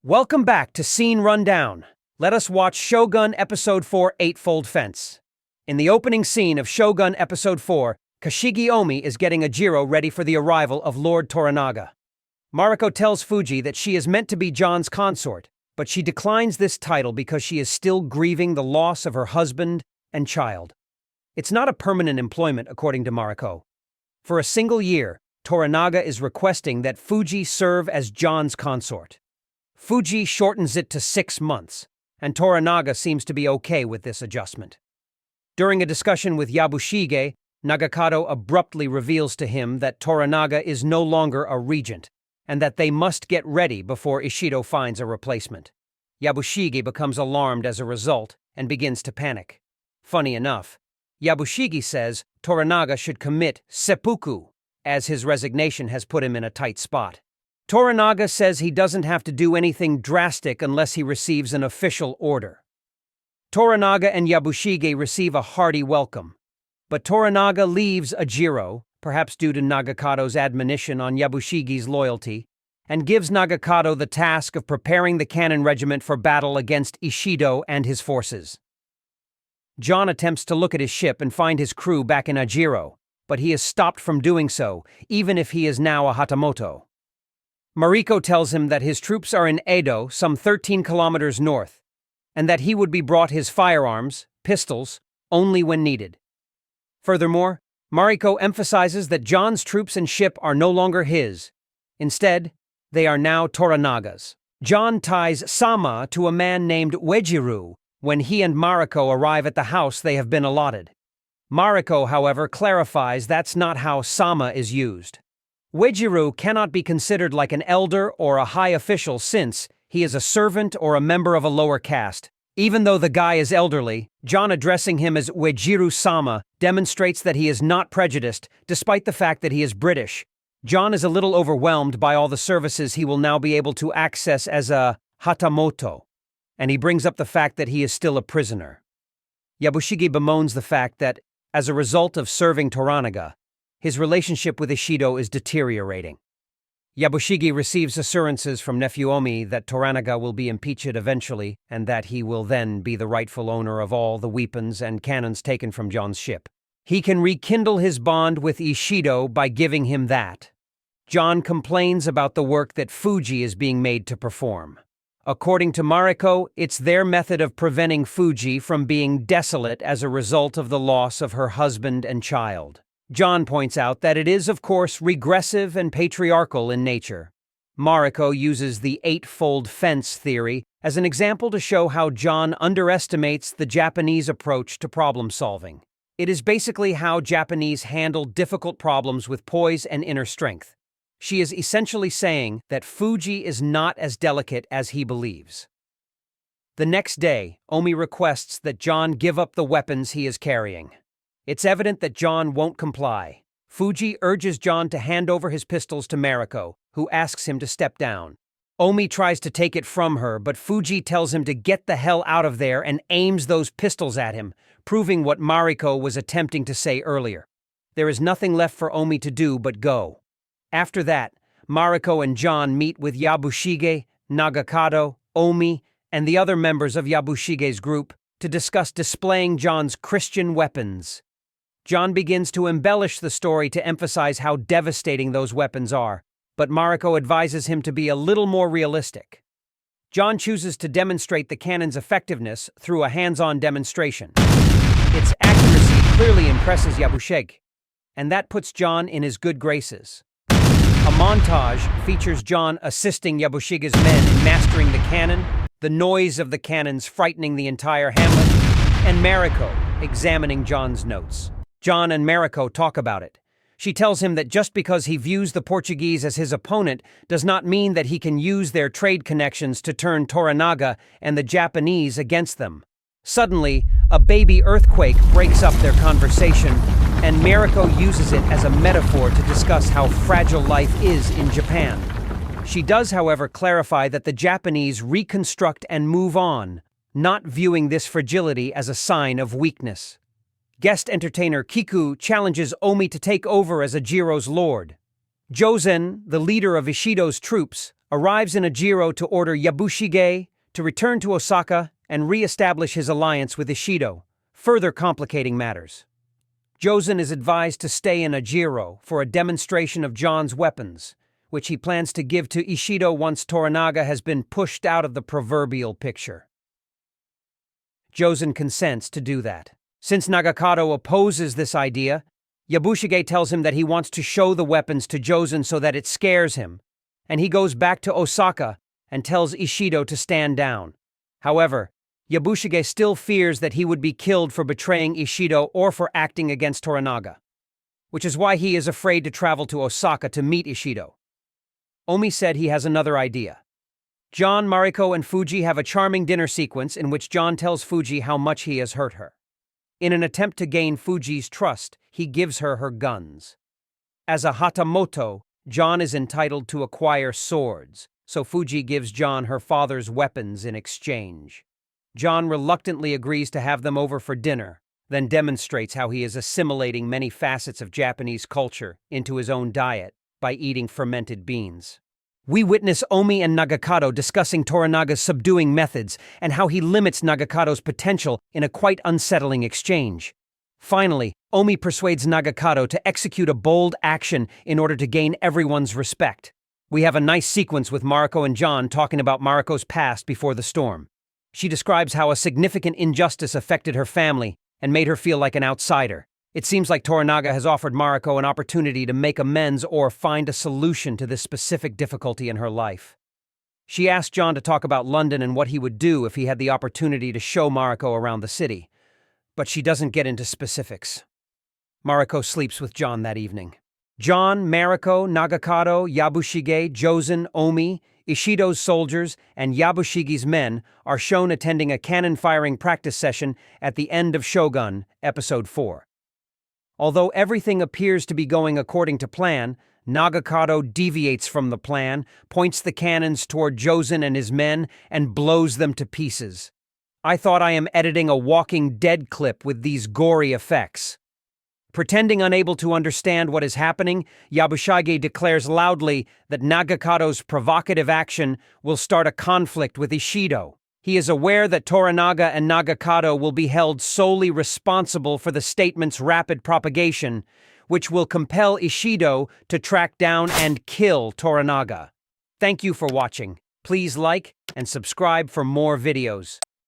Welcome back to Scene Rundown. Let us watch Shogun Episode 4 Eightfold Fence. In the opening scene of Shogun Episode 4, Kashigi Omi is getting Ajiro ready for the arrival of Lord Toranaga. Mariko tells Fuji that she is meant to be John's consort, but she declines this title because she is still grieving the loss of her husband and child. It's not a permanent employment, according to Mariko. For a single year, Toranaga is requesting that Fuji serve as John's consort. Fuji shortens it to 6 months, and Toranaga seems to be okay with this adjustment. During a discussion with Yabushige, Nagakado abruptly reveals to him that Toranaga is no longer a regent, and that they must get ready before Ishido finds a replacement. Yabushige becomes alarmed as a result and begins to panic. Funny enough, Yabushige says Toranaga should commit seppuku, as his resignation has put him in a tight spot. Toranaga says he doesn't have to do anything drastic unless he receives an official order. Toranaga and Yabushige receive a hearty welcome, but Toranaga leaves Ajiro, perhaps due to Nagakado's admonition on Yabushige's loyalty, and gives Nagakado the task of preparing the cannon regiment for battle against Ishido and his forces. John attempts to look at his ship and find his crew back in Ajiro, but he is stopped from doing so, even if he is now a Hatamoto. Mariko tells him that his troops are in Edo, some 13 kilometers north, and that he would be brought his firearms, pistols, only when needed. Furthermore, Mariko emphasizes that John's troops and ship are no longer his. Instead, they are now Toranaga's. John ties Sama to a man named Uejiru when he and Mariko arrive at the house they have been allotted. Mariko, however, clarifies that's not how Sama is used. Uejiru cannot be considered like an elder or a high official since he is a servant or a member of a lower caste. Even though the guy is elderly, John addressing him as Uejiru-sama demonstrates that he is not prejudiced, despite the fact that he is British. John is a little overwhelmed by all the services he will now be able to access as a Hatamoto, and he brings up the fact that he is still a prisoner. Yabushige bemoans the fact that, as a result of serving Toranaga, his relationship with Ishido is deteriorating. Yabushige receives assurances from nephew Omi that Toranaga will be impeached eventually and that he will then be the rightful owner of all the weapons and cannons taken from John's ship. He can rekindle his bond with Ishido by giving him that. John complains about the work that Fuji is being made to perform. According to Mariko, it's their method of preventing Fuji from being desolate as a result of the loss of her husband and child. John points out that it is, of course, regressive and patriarchal in nature. Mariko uses the Eightfold Fence theory as an example to show how John underestimates the Japanese approach to problem solving. It is basically how Japanese handle difficult problems with poise and inner strength. She is essentially saying that Fuji is not as delicate as he believes. The next day, Omi requests that John give up the weapons he is carrying. It's evident that John won't comply. Fuji urges John to hand over his pistols to Mariko, who asks him to step down. Omi tries to take it from her, but Fuji tells him to get the hell out of there and aims those pistols at him, proving what Mariko was attempting to say earlier. There is nothing left for Omi to do but go. After that, Mariko and John meet with Yabushige, Nagakado, Omi, and the other members of Yabushige's group to discuss displaying John's Christian weapons. John begins to embellish the story to emphasize how devastating those weapons are, but Mariko advises him to be a little more realistic. John chooses to demonstrate the cannon's effectiveness through a hands-on demonstration. Its accuracy clearly impresses Yabushige, and that puts John in his good graces. A montage features John assisting Yabushige's men in mastering the cannon, the noise of the cannons frightening the entire hamlet, and Mariko examining John's notes. John and Mariko talk about it. She tells him that just because he views the Portuguese as his opponent does not mean that he can use their trade connections to turn Toranaga and the Japanese against them. Suddenly, a baby earthquake breaks up their conversation, and Mariko uses it as a metaphor to discuss how fragile life is in Japan. She does, however, clarify that the Japanese reconstruct and move on, not viewing this fragility as a sign of weakness. Guest entertainer Kiku challenges Omi to take over as Ajiro's lord. Jozen, the leader of Ishido's troops, arrives in Ajiro to order Yabushige to return to Osaka and re-establish his alliance with Ishido, further complicating matters. Jozen is advised to stay in Ajiro for a demonstration of John's weapons, which he plans to give to Ishido once Toranaga has been pushed out of the proverbial picture. Jozen consents to do that. Since Nagakado opposes this idea, Yabushige tells him that he wants to show the weapons to Jozen so that it scares him, and he goes back to Osaka and tells Ishido to stand down. However, Yabushige still fears that he would be killed for betraying Ishido or for acting against Toranaga, which is why he is afraid to travel to Osaka to meet Ishido. Omi said he has another idea. John, Mariko, and Fuji have a charming dinner sequence in which John tells Fuji how much he has hurt her. In an attempt to gain Fuji's trust, he gives her her guns. As a hatamoto, John is entitled to acquire swords, so Fuji gives John her father's weapons in exchange. John reluctantly agrees to have them over for dinner, then demonstrates how he is assimilating many facets of Japanese culture into his own diet by eating fermented beans. We witness Omi and Nagakado discussing Toranaga's subduing methods and how he limits Nagakado's potential in a quite unsettling exchange. Finally, Omi persuades Nagakado to execute a bold action in order to gain everyone's respect. We have a nice sequence with Mariko and John talking about Mariko's past before the storm. She describes how a significant injustice affected her family and made her feel like an outsider. It seems like Toranaga has offered Mariko an opportunity to make amends or find a solution to this specific difficulty in her life. She asked John to talk about London and what he would do if he had the opportunity to show Mariko around the city, but she doesn't get into specifics. Mariko sleeps with John that evening. John, Mariko, Nagakado, Yabushige, Jozen, Omi, Ishido's soldiers, and Yabushige's men are shown attending a cannon-firing practice session at the end of Shogun, Episode 4. Although everything appears to be going according to plan, Nagakado deviates from the plan, points the cannons toward Jozen and his men, and blows them to pieces. I thought I am editing a Walking Dead clip with these gory effects. Pretending unable to understand what is happening, Yabushige declares loudly that Nagakado's provocative action will start a conflict with Ishido. He is aware that Toranaga and Nagakado will be held solely responsible for the statement's rapid propagation, which will compel Ishido to track down and kill Toranaga. Thank you for watching. Please like and subscribe for more videos.